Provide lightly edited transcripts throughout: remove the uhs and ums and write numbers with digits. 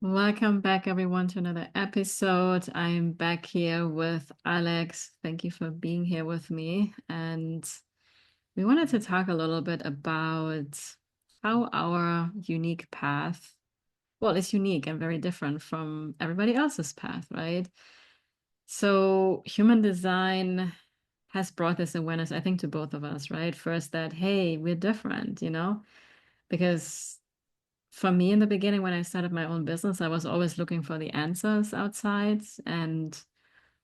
Welcome back, everyone, to another episode. I'm back here with Alex. Thank you for being here with me. And we wanted to talk a little bit about how our unique path, well, it's unique and very different from everybody else's path, right? So, human design has brought this awareness, I think, to both of us, right? First, that, hey, we're different, because for me in the beginning, when I started my own business, I was always looking for the answers outside. And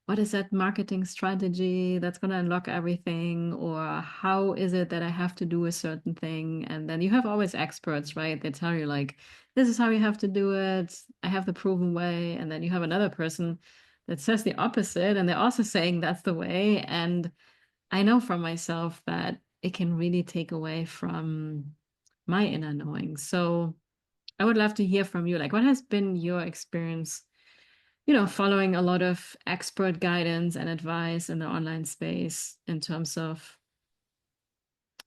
what is that marketing strategy that's going to unlock everything? Or how is it that I have to do a certain thing? And then you have always experts, right? They tell you, like, this is how you have to do it. I have the proven way. And then you have another person that says the opposite. And they're also saying that's the way. And I know from myself that it can really take away from my inner knowing. So, I would love to hear from you. Like, what has been your experience, following a lot of expert guidance and advice in the online space in terms of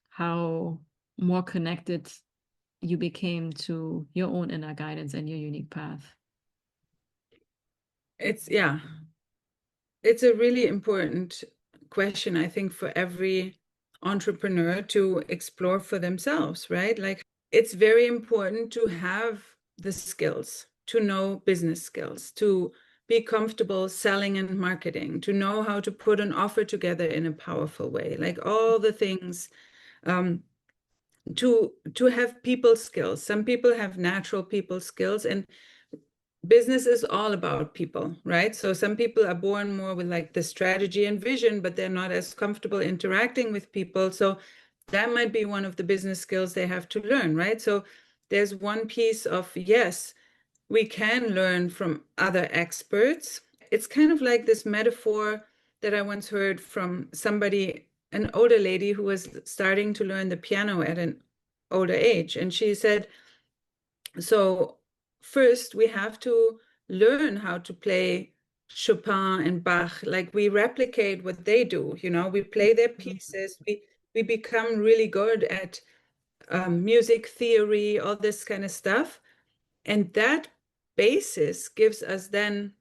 how more connected you became to your own inner guidance and your unique path? It's yeah, it's a really important question, I think, for every entrepreneur to explore for themselves, right? Like it's very important to have the skills, to know business skills, to be comfortable selling and marketing, to know how to put an offer together in a powerful way, like all the things um, to have people skills. Some people have natural people skills, and business is all about people, right? So some people are born more with like the strategy and vision, but they're not as comfortable interacting with people. So that might be one of the business skills they have to learn, right? So there's one piece of, yes, we can learn from other experts. It's kind of like this metaphor that I once heard from somebody, an older lady who was starting to learn the piano at an older age. And she said, so first we have to learn how to play Chopin and Bach. Like we replicate what they do, we play their pieces, we become really good at music theory, all this kind of stuff. And that basis gives us then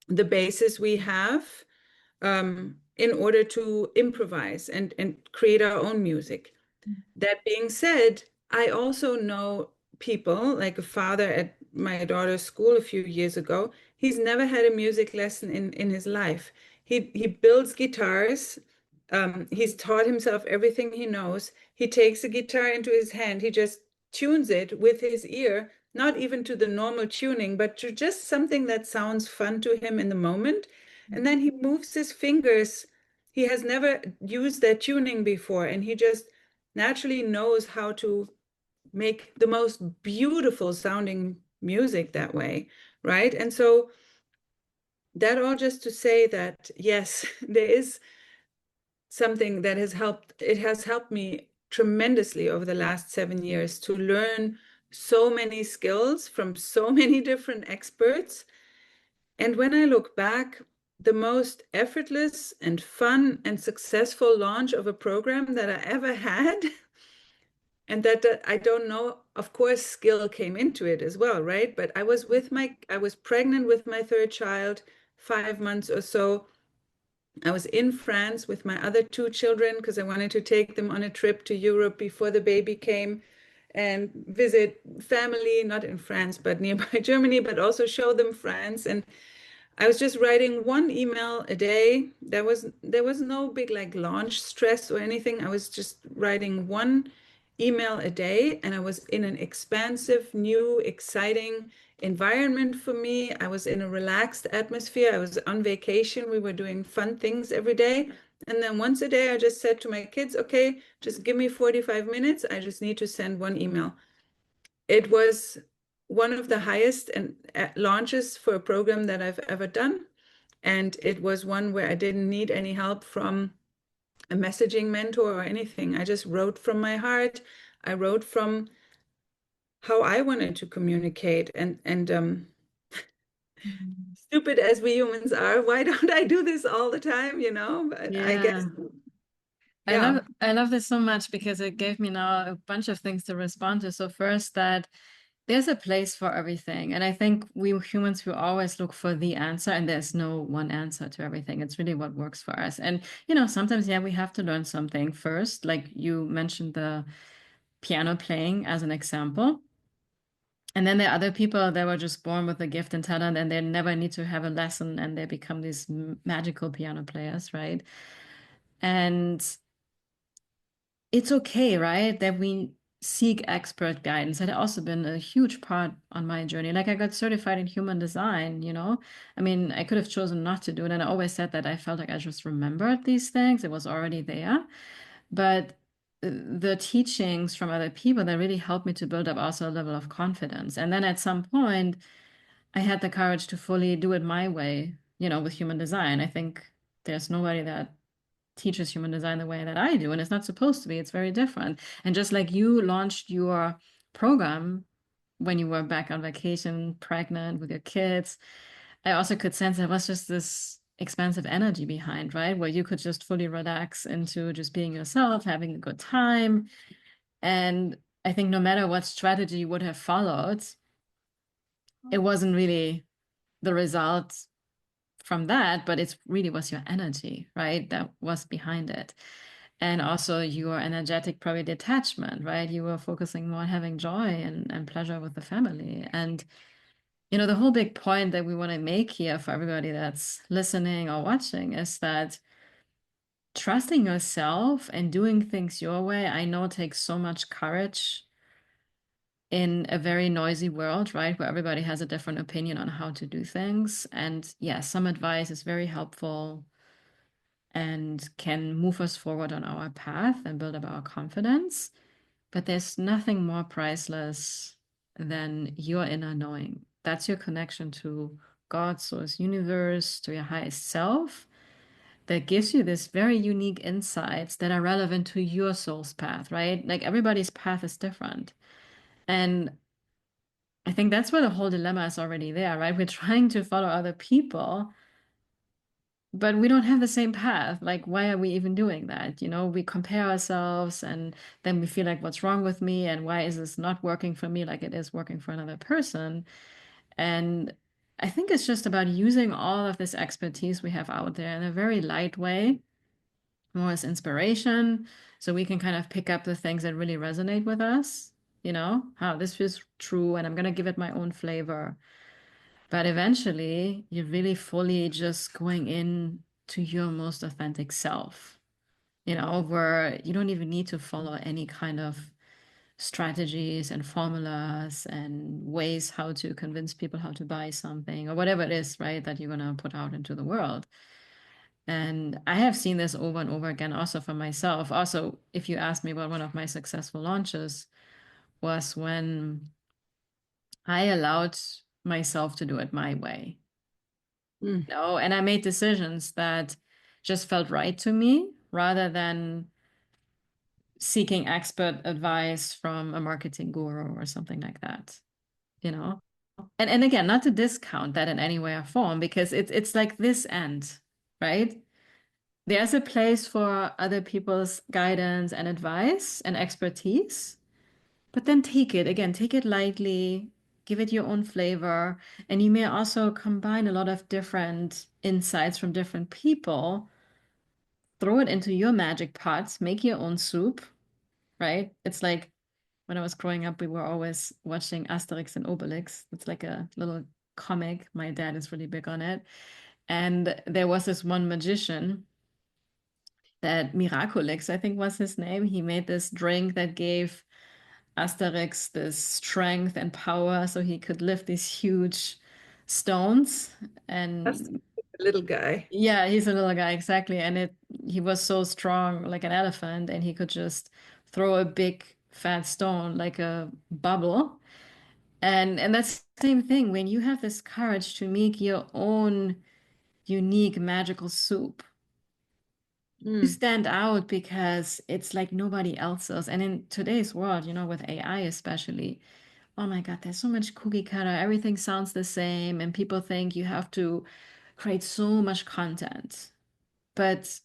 the basis we have in order to improvise and create our own music. That being said, I also know people, like a father at my daughter's school a few years ago. He's never had a music lesson in his life. He builds guitars. He's taught himself everything he knows. He takes a guitar into his hand. He just tunes it with his ear, not even to the normal tuning, but to just something that sounds fun to him in the moment. And then he moves his fingers. He has never used that tuning before, and he just naturally knows how to make the most beautiful sounding music that way, right? And so that all just to say that yes, there is something that has helped me tremendously over the last 7 years to learn so many skills from so many different experts. And when I look back, the most effortless and fun and successful launch of a program that I ever had, and that I don't know, of course, skill came into it as well, right? But I was pregnant with my third child, 5 months or so. I was in France with my other two children because I wanted to take them on a trip to Europe before the baby came and visit family, not in France, but nearby Germany, but also show them France. And I was just writing one email a day. There was no big like launch stress or anything. I was just writing one email a day, and I was in an expansive, new, exciting environment for me. I was in a relaxed atmosphere. I was on vacation. We were doing fun things every day. And then once a day, I just said to my kids, okay, just give me 45 minutes. I just need to send one email. It was one of the highest and launches for a program that I've ever done. And it was one where I didn't need any help from a messaging mentor or anything. I just wrote from my heart. I wrote from how I wanted to communicate. And Mhm. stupid as we humans are, why don't I do this all the time? But I guess, Yeah. I yeah. love I love this so much because it gave me now a bunch of things to respond to. So first that there's a place for everything. And I think we humans, we always look for the answer, and there's no one answer to everything. It's really what works for us. And, sometimes, yeah, we have to learn something first. Like you mentioned the piano playing as an example. And then there are other people that were just born with a gift and talent, and they never need to have a lesson, and they become these magical piano players, right? And it's okay, right, that we seek expert guidance. That had also been a huge part on my journey. Like I got certified in human design. I mean, I could have chosen not to do it. And I always said that I felt like I just remembered these things. It was already there. But the teachings from other people that really helped me to build up also a level of confidence. And then at some point, I had the courage to fully do it my way, with human design. I think there's nobody that teaches human design the way that I do, and it's not supposed to be. It's very different. And just like you launched your program when you were back on vacation, pregnant with your kids, I also could sense there was just this expansive energy behind, right? Where you could just fully relax into just being yourself, having a good time. And I think no matter what strategy you would have followed, it wasn't really the result from that, but it really was your energy, right? That was behind it. And also your energetic, probably detachment, right? You were focusing more on having joy and pleasure with the family. And, the whole big point that we want to make here for everybody that's listening or watching is that trusting yourself and doing things your way, I know takes so much courage in a very noisy world, right? Where everybody has a different opinion on how to do things. And yeah, some advice is very helpful and can move us forward on our path and build up our confidence. But there's nothing more priceless than your inner knowing. That's your connection to God, source, universe, to your highest self that gives you this very unique insights that are relevant to your soul's path, right? Like everybody's path is different. And I think that's where the whole dilemma is already there, right? We're trying to follow other people, but we don't have the same path. Like, why are we even doing that? We compare ourselves and then we feel like, what's wrong with me? And why is this not working for me like it is working for another person? And I think it's just about using all of this expertise we have out there in a very light way, more as inspiration. So we can kind of pick up the things that really resonate with us, how this feels true, and I'm going to give it my own flavor. But eventually, you're really fully just going in to your most authentic self, where you don't even need to follow any kind of strategies and formulas and ways how to convince people how to buy something or whatever it is, right, that you're going to put out into the world. And I have seen this over and over again, also for myself. Also, if you ask me about one of my successful launches, was when I allowed myself to do it my way. Mm. And I made decisions that just felt right to me rather than seeking expert advice from a marketing guru or something like that, you know? And again, not to discount that in any way or form, because it's like this end, right? There's a place for other people's guidance and advice and expertise, but then take it lightly, give it your own flavor. And you may also combine a lot of different insights from different people, throw it into your magic pots, make your own soup, right? It's like when I was growing up, we were always watching Asterix and Obelix. It's like a little comic. My dad is really big on it. And there was this one magician that Miraculix, I think was his name. He made this drink that gave Asterix this strength and power so he could lift these huge stones. That's And a little guy. yeah, he's a little guy, exactly. And he was so strong like an elephant, and he could just throw a big fat stone like a bubble. And that's the same thing when you have this courage to make your own unique magical soup. You Mm. stand out because it's like nobody else's. And in today's world, with AI especially, oh my God, there's so much cookie cutter. Everything sounds the same, and people think you have to create so much content. But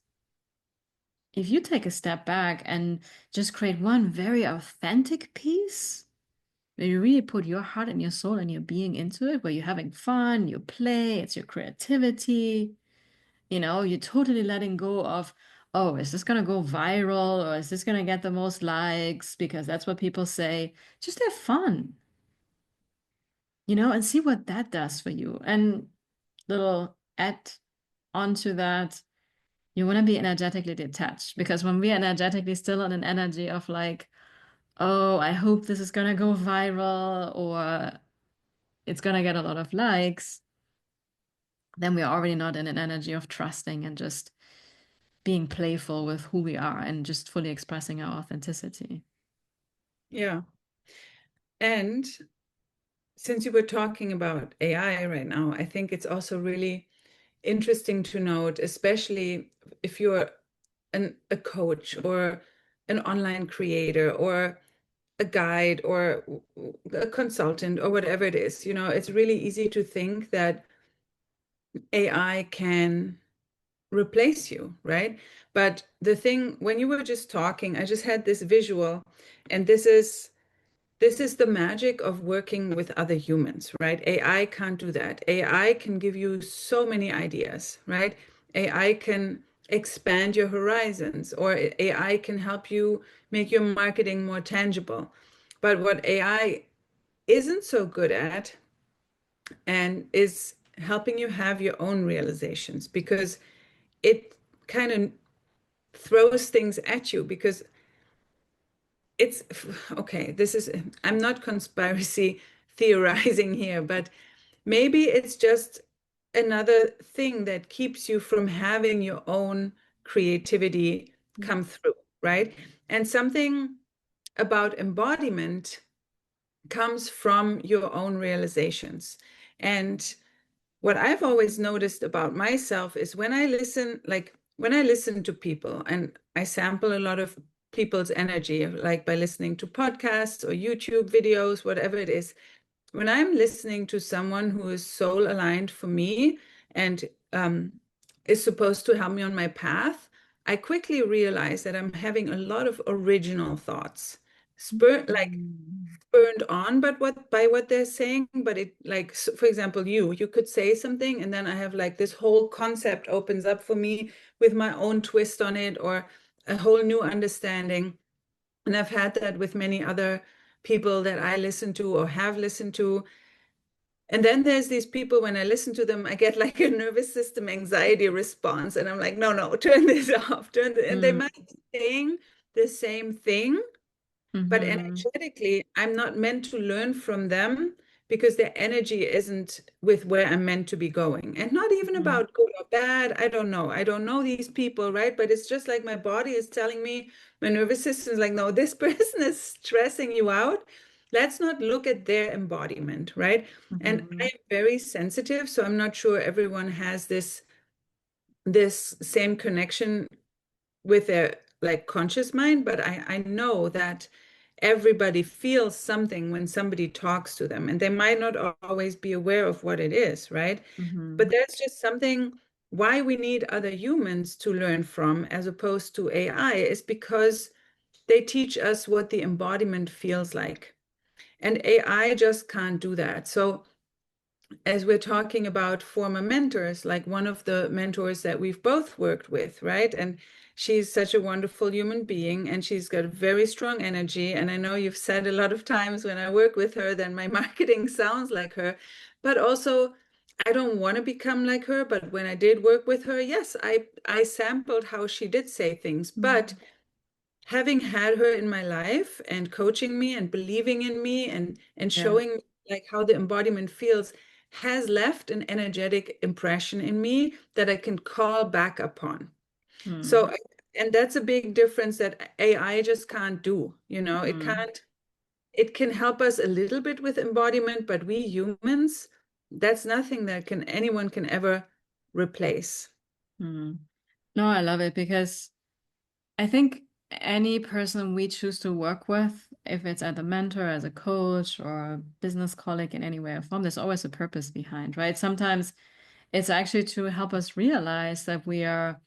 if you take a step back and just create one very authentic piece, where you really put your heart and your soul and your being into it, where you're having fun, you play, it's your creativity, you're totally letting go of, oh, is this going to go viral or is this going to get the most likes because that's what people say. Just have fun, and see what that does for you. And little add onto that, you want to be energetically detached because when we're energetically still on an energy of like, oh, I hope this is going to go viral or it's going to get a lot of likes, then we're already not in an energy of trusting and just being playful with who we are and just fully expressing our authenticity. Yeah. And since you were talking about AI right now, I think it's also really interesting to note, especially if you're a coach or an online creator or a guide or a consultant or whatever it is, it's really easy to think that AI can replace you, right? But the thing, when you were just talking, I just had this visual, and this is the magic of working with other humans, right? AI can't do that. AI can give you so many ideas, right? AI can expand your horizons, or AI can help you make your marketing more tangible. But what AI isn't so good at and is helping you have your own realizations because it kind of throws things at you because it's okay. I'm not conspiracy theorizing here, but maybe it's just another thing that keeps you from having your own creativity come through, right? And something about embodiment comes from your own realizations. And what I've always noticed about myself is when I listen to people and I sample a lot of people's energy, like by listening to podcasts or YouTube videos, whatever it is, when I'm listening to someone who is soul aligned for me and is supposed to help me on my path, I quickly realize that I'm having a lot of original thoughts, like Mm. spurned on but what by what they're saying, but it like for example, you could say something and then I have like this whole concept opens up for me with my own twist on it or a whole new understanding. And I've had that with many other people that I listen to or have listened to. And then there's these people, when I listen to them, I get like a nervous system anxiety response. And I'm like, no, no, turn this off. And they Mm. might be saying the same thing, but Mm-hmm. energetically, I'm not meant to learn from them because their energy isn't with where I'm meant to be going. And not even Mm-hmm. about good or bad. I don't know. I don't know these people, right? But it's just like my body is telling me, my nervous system is like, no, this person is stressing you out. Let's not look at their embodiment, right? And Mm-hmm. I'm very sensitive, so I'm not sure everyone has this same connection with their like conscious mind, but I know that everybody feels something when somebody talks to them, and they might not always be aware of what it is, right? Mm-hmm. But there's just something why we need other humans to learn from as opposed to AI is because they teach us what the embodiment feels like. And AI just can't do that. So as we're talking about former mentors, like one of the mentors that we've both worked with, right? And she's such a wonderful human being and she's got very strong energy. And I know you've said a lot of times when I work with her, then my marketing sounds like her. But also, I don't want to become like her. But when I did work with her, yes, I sampled how she did say things. But having had her in my life and coaching me and believing in me and Yeah. showing me like how the embodiment feels has left an energetic impression in me that I can call back upon. Mm-hmm. So and that's a big difference that AI just can't do. It Mm-hmm. can't. It can help us a little bit with embodiment, but we humans, that's nothing that anyone can ever replace. Mm-hmm. No, I love it because I think any person we choose to work with, if it's as a mentor, as a coach, or a business colleague in any way or form, there's always a purpose behind, right? Sometimes it's actually to help us realize that we are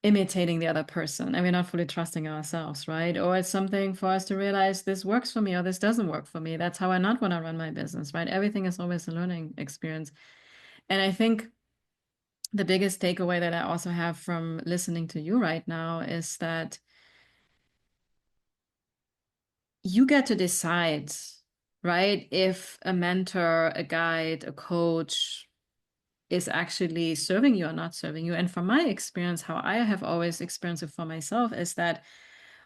imitating the other person and we're not fully trusting ourselves, right? Or it's something for us to realize this works for me or this doesn't work for me. That's how I not want to run my business, right? Everything is always a learning experience. And I think the biggest takeaway that I also have from listening to you right now is that you get to decide, right? If a mentor, a guide, a coach is actually serving you or not serving you. And from my experience, how I have always experienced it for myself is that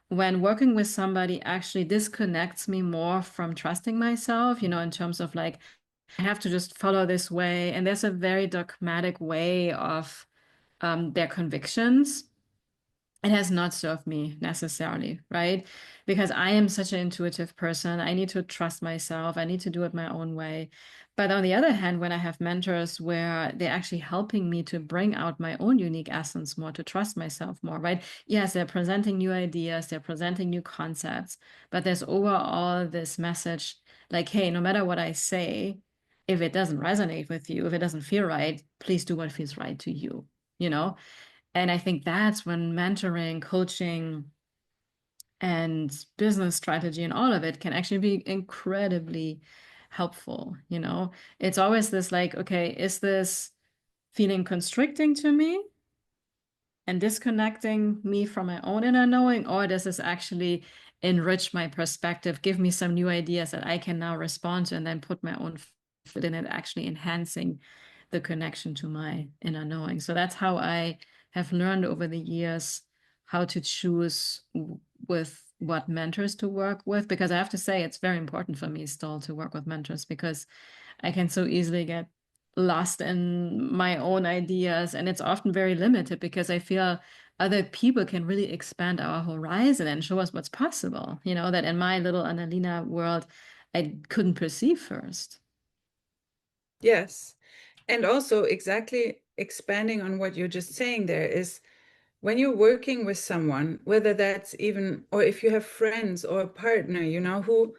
when working with somebody actually disconnects me more from trusting myself, in terms of like, I have to just follow this way. And there's a very dogmatic way of their convictions. It has not served me necessarily, right? Because I am such an intuitive person. I need to trust myself. I need to do it my own way. But on the other hand, when I have mentors where they're actually helping me to bring out my own unique essence more, to trust myself more, right? Yes, they're presenting new ideas, they're presenting new concepts, but there's overall this message like, hey, no matter what I say, if it doesn't resonate with you, if it doesn't feel right, please do what feels right to you, you know? And I think that's when mentoring, coaching, and business strategy and all of it can actually be incredibly helpful. It's always this like, okay, is this feeling constricting to me and disconnecting me from my own inner knowing, or does this actually enrich my perspective, give me some new ideas that I can now respond to and then put my own foot in it, actually enhancing the connection to my inner knowing. So that's how I have learned over the years how to choose with what mentors to work with, because I have to say it's very important for me still to work with mentors because I can so easily get lost in my own ideas, and it's often very limited because I feel other people can really expand our horizon and show us what's possible, that in my little Annalena world I couldn't perceive first. Yes. And also, exactly expanding on what you're just saying there is when you're working with someone, whether that's even, or if you have friends or a partner, who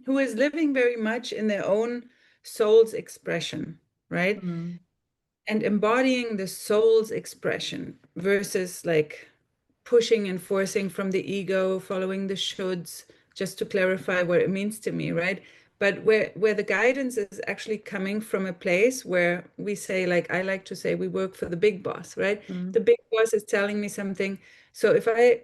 who is living very much in their own soul's expression, right? Mm, And embodying the soul's expression versus like pushing and forcing from the ego, following the shoulds, just to clarify what it means to me, right? But where the guidance is actually coming from a place where we say, like I like to say, we work for the big boss, right? The mm, big boss is telling me something. So if I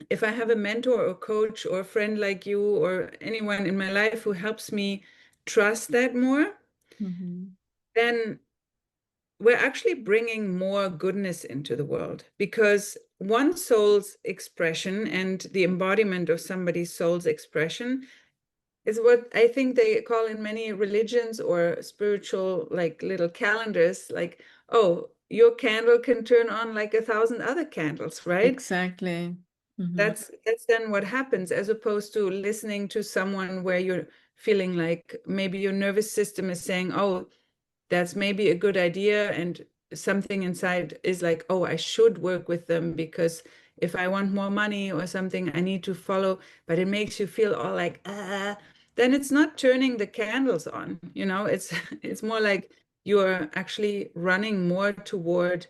have a mentor or coach or a friend like you or anyone in my life who helps me trust that more, mhm, then we're actually bringing more goodness into the world because one soul's expression and the embodiment of somebody's soul's expression is what I think they call in many religions or spiritual, like little calendars, like, oh, your candle can turn on like 1,000 other candles, right? exactly. Mhm, That's then what happens, as opposed to listening to someone where you're feeling like maybe your nervous system is saying, oh, that's maybe a good idea. And something inside is like, oh, I should work with them because if I want more money or something, I need to follow. But it makes you feel all like, then it's not turning the candles on, it's it's more like you're actually running more toward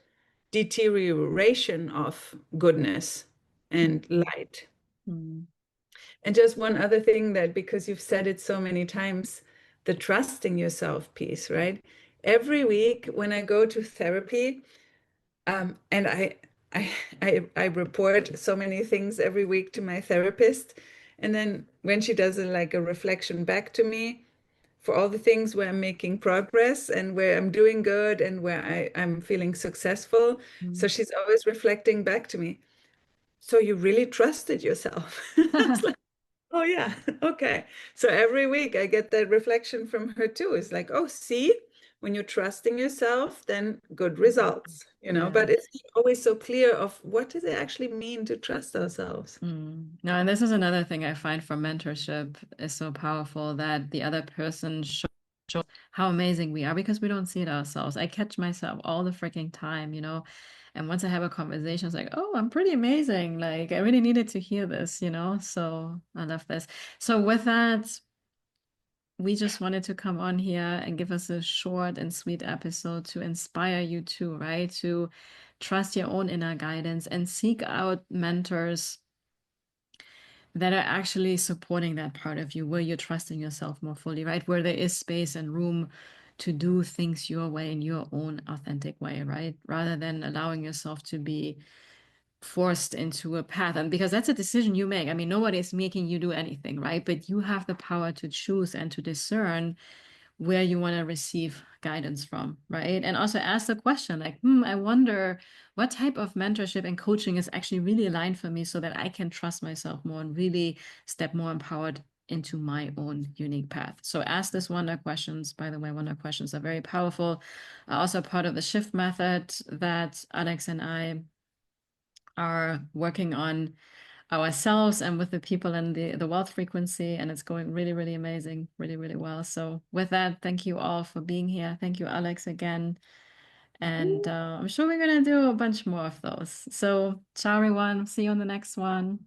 deterioration of goodness and light. mhm, And just one other thing that, because you've said it so many times, the trusting yourself piece, right? Every week when I go to therapy, and I, I report so many things every week to my therapist. And then when she does like a reflection back to me for all the things where I'm making progress and where I'm doing good and where I'm feeling successful. So mhm. she's always reflecting back to me. So you really trusted yourself. It's like, oh yeah, okay. So every week I get that reflection from her too. It's like, oh, see, when you're trusting yourself, then good results, Yeah. but it's not always so clear of what does it actually mean to trust ourselves. No, and this is another thing I find from mentorship is so powerful that the other person shows how amazing we are because we don't see it ourselves. I catch myself all the freaking time. And once I have a conversation, it's like, oh, I'm pretty amazing. Like, I really needed to hear this. So I love this. So with that, we just wanted to come on here and give us a short and sweet episode to inspire you too, right? To trust your own inner guidance and seek out mentors that are actually supporting that part of you, where you're trusting yourself more fully, right? Where there is space and room to do things your way in your own authentic way, right? Rather than allowing yourself to be forced into a path. And because that's a decision you make. I mean, nobody's making you do anything, right? But you have the power to choose and to discern where you want to receive guidance from, right? And also ask the question like, I wonder what type of mentorship and coaching is actually really aligned for me so that I can trust myself more and really step more empowered into my own unique path. So ask this wonder questions. By the way, wonder questions are very powerful. Also part of the shift method that Alex and I are working on ourselves and with the people in the wealth frequency, and it's going really, really amazing, really, really well. So with that, thank you all for being here. Thank you, Alex, again. And I'm sure we're gonna do a bunch more of those. So ciao everyone, see you on the next one.